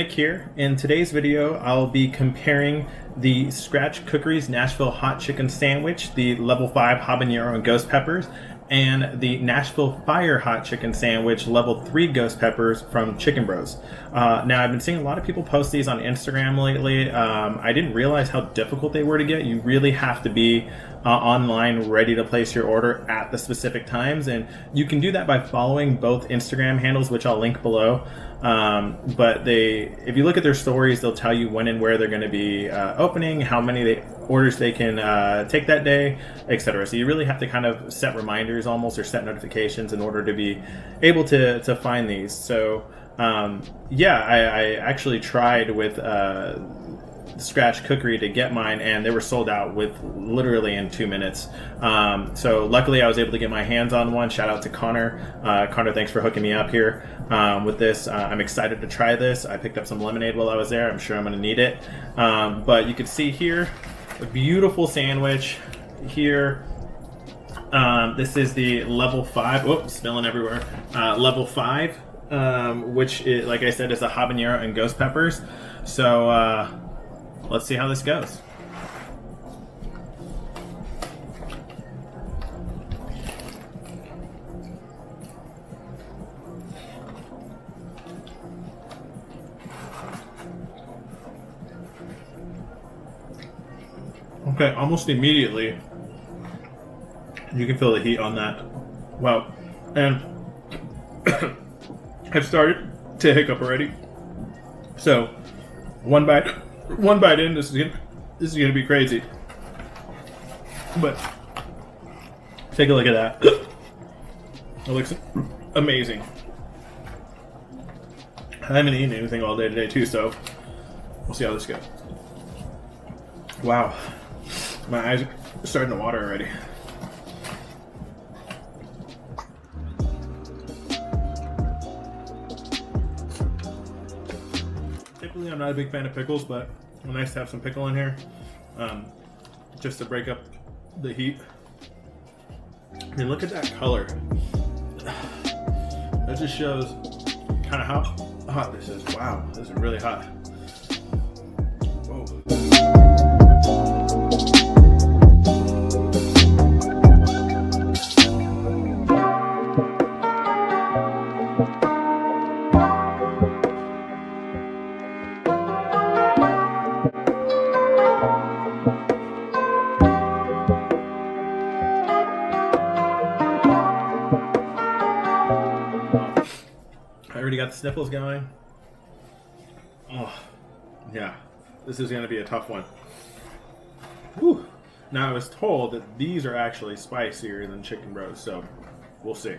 Nick here. In today's video, I'll be comparing the Scratch Cookery's Nashville Hot Chicken Sandwich, the level 5 habanero and ghost peppers, and the Nashville Fire Hot Chicken Sandwich level 3 ghost peppers from Chicken Bros. Now, I've been seeing a lot of people post these on Instagram lately. I didn't realize how difficult they were to get. You really have to be online ready to place your order at the specific times, and you can do that by following both Instagram handles, which I'll link below. But if you look at their stories, they'll tell you when and where they're going to be opening, how many orders they can take that day, etc. So you really have to kind of set reminders almost, or set notifications in order to be able to find these. So yeah, I actually tried with Scratch Cookery to get mine, and they were sold out with literally in 2 minutes. So luckily I was able to get my hands on one. Shout out to Connor. Connor, thanks for hooking me up here with this. I'm excited to try this. I picked up some lemonade while I was there. I'm sure I'm going to need it. But you can see here a beautiful sandwich here. This is the level 5. Whoops, spilling everywhere. Level 5, which is, like I said, is the habanero and ghost peppers. So let's see how this goes. Okay, almost immediately you can feel the heat on that. Wow. And I've started to hiccup already. So one bite in, this is gonna be crazy. But take a look at that. It looks amazing. I haven't eaten anything all day today too, so we'll see how this goes. Wow, my eyes are starting to water already. Typically, I'm not a big fan of pickles, but it's nice to have some pickle in here, just to break up the heat. I mean, look at that color. That just shows kind of how hot this is. Wow, this is really hot. Whoa. I already got the sniffles going. Oh, yeah. This is going to be a tough one. Whew. Now, I was told that these are actually spicier than Chicken Bros, so we'll see.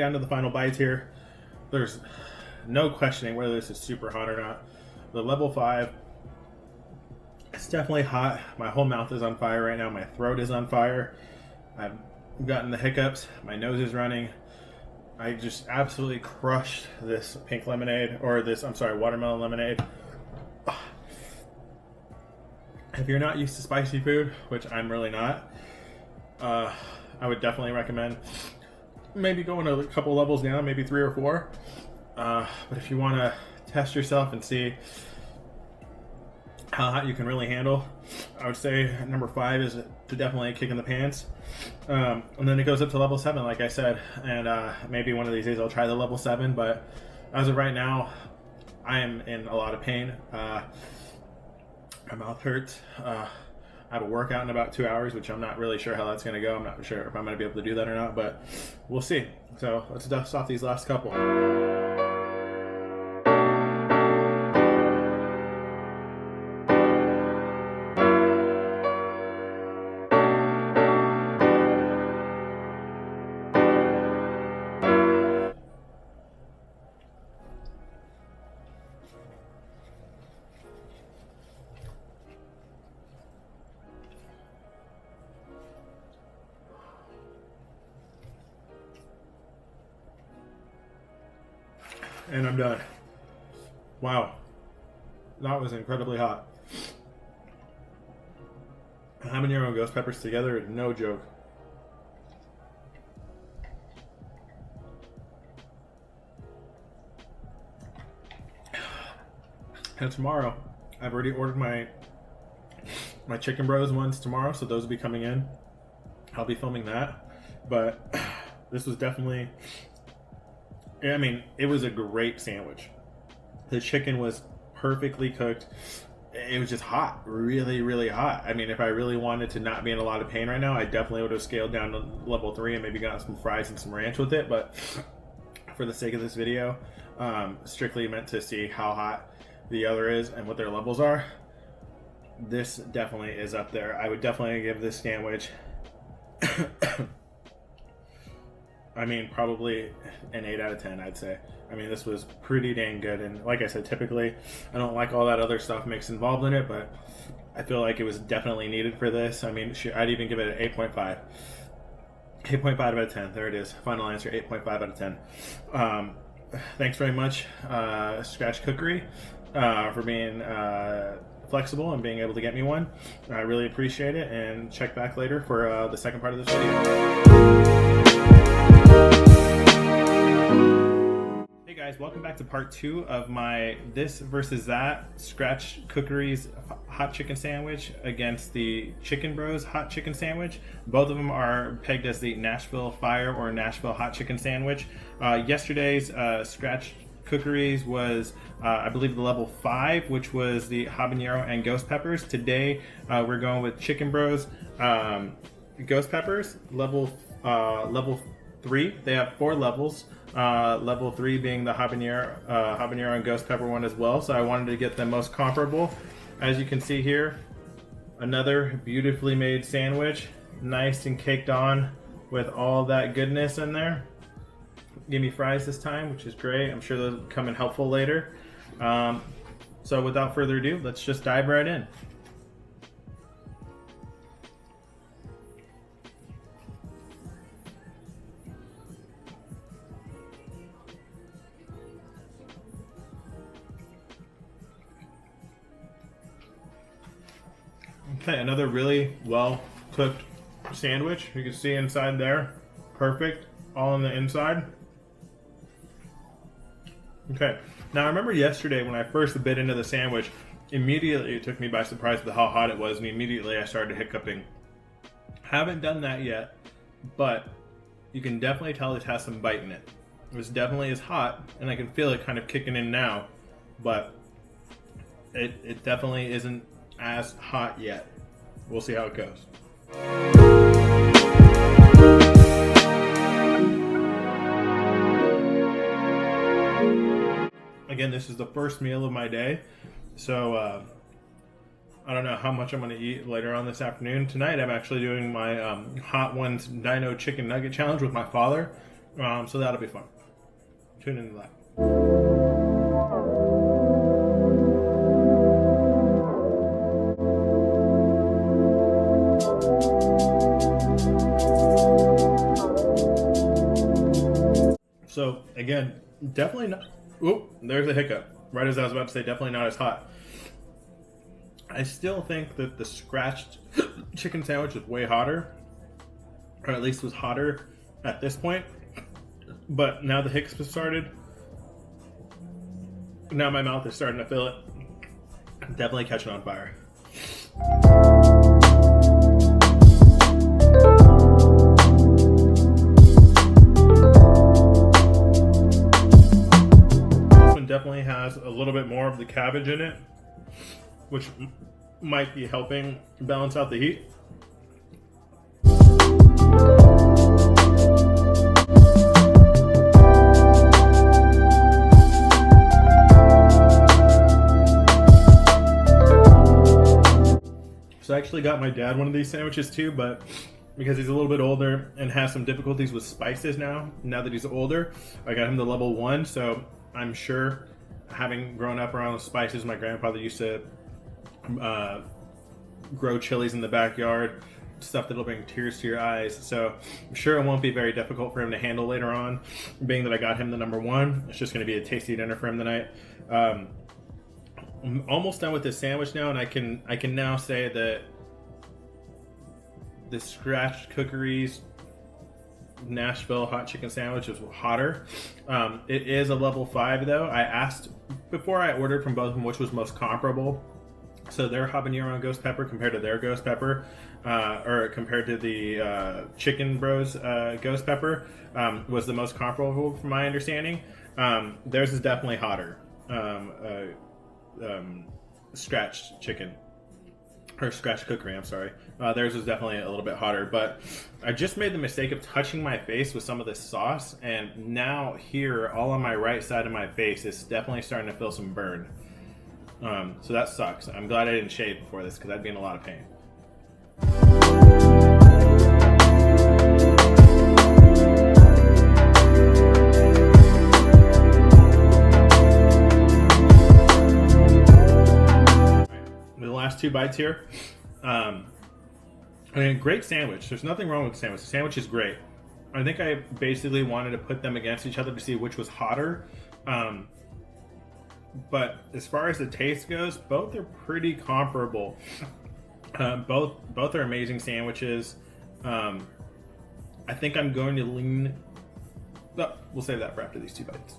down to the final bites here. There's no questioning whether this is super hot or not. The level 5, it's definitely hot. My whole mouth is on fire right now. My throat is on fire. I've gotten the hiccups. My nose is running. I just absolutely crushed this pink lemonade, or this, I'm sorry, watermelon lemonade. If you're not used to spicy food, which I'm really not, I would definitely recommend maybe going a couple levels down, maybe 3 or 4. But if you want to test yourself and see how hot you can really handle, I would say number 5 is to definitely kick in the pants. And then it goes up to level 7, like I said, and maybe one of these days I'll try the level 7, but as of right now, I am in a lot of pain. My mouth hurts. I have a workout in about 2 hours, which I'm not really sure how that's going to go. I'm not sure if I'm going to be able to do that or not, but we'll see. So let's dust off these last couple. And I'm done. Wow. That was incredibly hot. Habanero and ghost peppers together is no joke. And tomorrow, I've already ordered my Chicken Bros ones tomorrow, so those will be coming in. I'll be filming that. But this was definitely, I mean, it was a great sandwich. The chicken was perfectly cooked. It was just hot, really, really hot. I mean, if I really wanted to not be in a lot of pain right now, I definitely would have scaled down to level 3 and maybe gotten some fries and some ranch with it. But for the sake of this video, strictly meant to see how hot the other is and what their levels are. This definitely is up there. I would definitely give this sandwich I mean, probably an 8 out of 10, I'd say. I mean, this was pretty dang good. And like I said, typically, I don't like all that other stuff mixed involved in it, but I feel like it was definitely needed for this. I mean, I'd even give it an 8.5. 8.5 out of 10. There it is. Final answer, 8.5 out of 10. Thanks very much, Scratch Cookery, for being flexible and being able to get me one. I really appreciate it, and check back later for the second part of this video. Hey guys, welcome back to part 2 of my this versus that Scratch Cookery's hot chicken sandwich against the Chicken Bros hot chicken sandwich. Both of them are pegged as the Nashville Fire or Nashville Hot Chicken Sandwich. Yesterday's Scratch Cookery's was, I believe, the level 5, which was the habanero and ghost peppers. Today, we're going with Chicken Bros ghost peppers, level 3. They have 4 levels. Level 3 being the habanero and ghost pepper one as well. So I wanted to get them most comparable. As you can see here, another beautifully made sandwich, nice and caked on with all that goodness in there. Give me fries this time, which is great. I'm sure those will come in helpful later. So without further ado, let's just dive right in. Okay, another really well cooked sandwich. You can see inside there, perfect, all on the inside. Okay, now I remember yesterday when I first bit into the sandwich, immediately it took me by surprise with how hot it was, and immediately I started hiccuping. Haven't done that yet, but you can definitely tell this has some bite in it. This definitely is hot, and I can feel it kind of kicking in now, but it definitely isn't as hot yet. We'll see how it goes. Again, this is the first meal of my day, so I don't know how much I'm going to eat later on this afternoon. Tonight I'm actually doing my Hot Ones Dino Chicken Nugget Challenge with my father. So that'll be fun. Tune into that. So again, definitely not. Oop, there's a hiccup. Right as I was about to say, definitely not as hot. I still think that the scratched chicken sandwich is way hotter, or at least was hotter at this point. But now the hiccups have started. Now my mouth is starting to feel it. Definitely catching on fire. This one definitely has a little bit more of the cabbage in it, which might be helping balance out the heat. So I actually got my dad one of these sandwiches too, but because he's a little bit older and has some difficulties with spices now that he's older, I got him the level 1. So I'm sure, having grown up around spices, my grandfather used to grow chilies in the backyard, stuff that'll bring tears to your eyes. So I'm sure it won't be very difficult for him to handle later on. Being that I got him the number 1, it's just going to be a tasty dinner for him tonight. I'm almost done with this sandwich now, and I can now say that the scratched Cookery's Nashville Hot Chicken Sandwich is hotter. It is a level 5 though. I asked before I ordered from both of them which was most comparable. So their habanero and ghost pepper compared to their ghost pepper, or compared to the Chicken Bros ghost pepper, was the most comparable from my understanding. Theirs is definitely hotter. Scratched chicken, or scratched cookery, I'm sorry. Theirs was definitely a little bit hotter, but I just made the mistake of touching my face with some of this sauce, and now here, all on my right side of my face, is definitely starting to feel some burn. So that sucks. I'm glad I didn't shave before this, because I'd be in a lot of pain. Last 2 bites here. I mean, great sandwich. There's nothing wrong with the sandwich. The sandwich is great. I think I basically wanted to put them against each other to see which was hotter. But as far as the taste goes, both are pretty comparable. Both are amazing sandwiches. I think I'm going to lean. But we'll save that for after these 2 bites.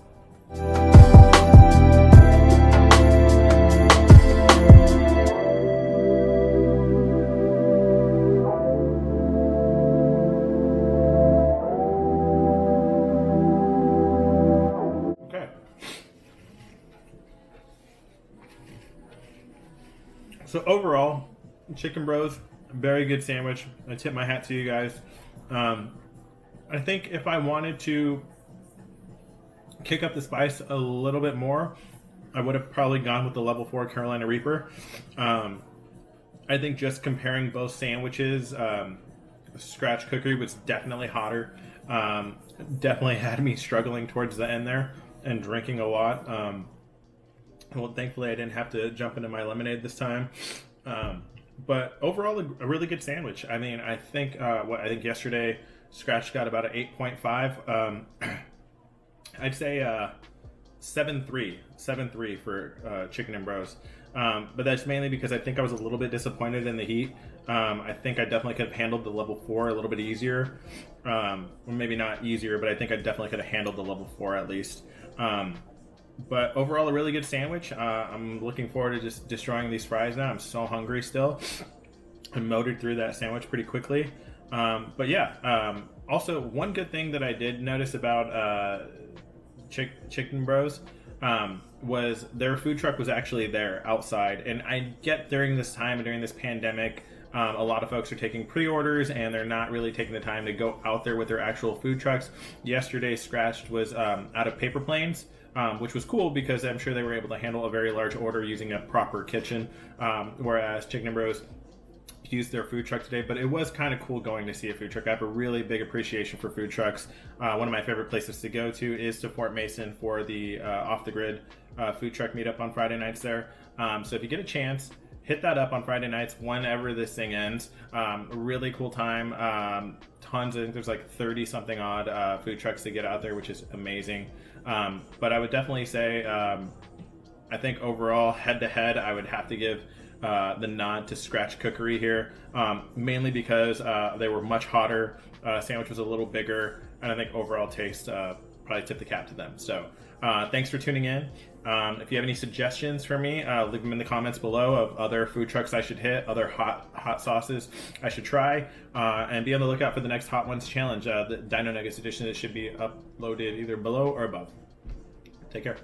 So overall, Chicken Bros, very good sandwich. I tip my hat to you guys. I think if I wanted to kick up the spice a little bit more, I would have probably gone with the level 4 Carolina Reaper. I think just comparing both sandwiches, Scratch Cookery was definitely hotter. Definitely had me struggling towards the end there and drinking a lot. Well, thankfully I didn't have to jump into my lemonade this time. But overall, a really good sandwich. I mean, I think I think yesterday Scratch got about an 8.5. I'd say 7.3 for Chicken and Bros. But that's mainly because I think I was a little bit disappointed in the heat. I think I definitely could have handled the level 4 a little bit easier. Or maybe not easier, but I think I definitely could have handled the level 4 at least. But overall, a really good sandwich. I'm looking forward to just destroying these fries now. I'm so hungry still. I motored through that sandwich pretty quickly. But yeah, also one good thing that I did notice about Chicken Bros was their food truck was actually there outside. And I get during this time and during this pandemic, a lot of folks are taking pre-orders and they're not really taking the time to go out there with their actual food trucks. Yesterday, Scratched was out of paper planes. Which was cool because I'm sure they were able to handle a very large order using a proper kitchen, whereas Chicken and Bros use their food truck today, but it was kind of cool going to see a food truck. I have a really big appreciation for food trucks. One of my favorite places to go to is to Fort Mason for the Off the Grid food truck meetup on Friday nights there. So if you get a chance, hit that up on Friday nights whenever this thing ends. A really cool time. Tons, I think there's like 30 something odd food trucks to get out there, which is amazing. But I would definitely say, I think overall, head to head, I would have to give the nod to Scratch Cookery here, mainly because they were much hotter, sandwich was a little bigger, and I think overall taste probably tip the cap to them. So thanks for tuning in. If you have any suggestions for me, leave them in the comments below of other food trucks I should hit, other hot sauces I should try, and be on the lookout for the next Hot Ones challenge, the Dino Nuggets edition that should be uploaded either below or above. Take care.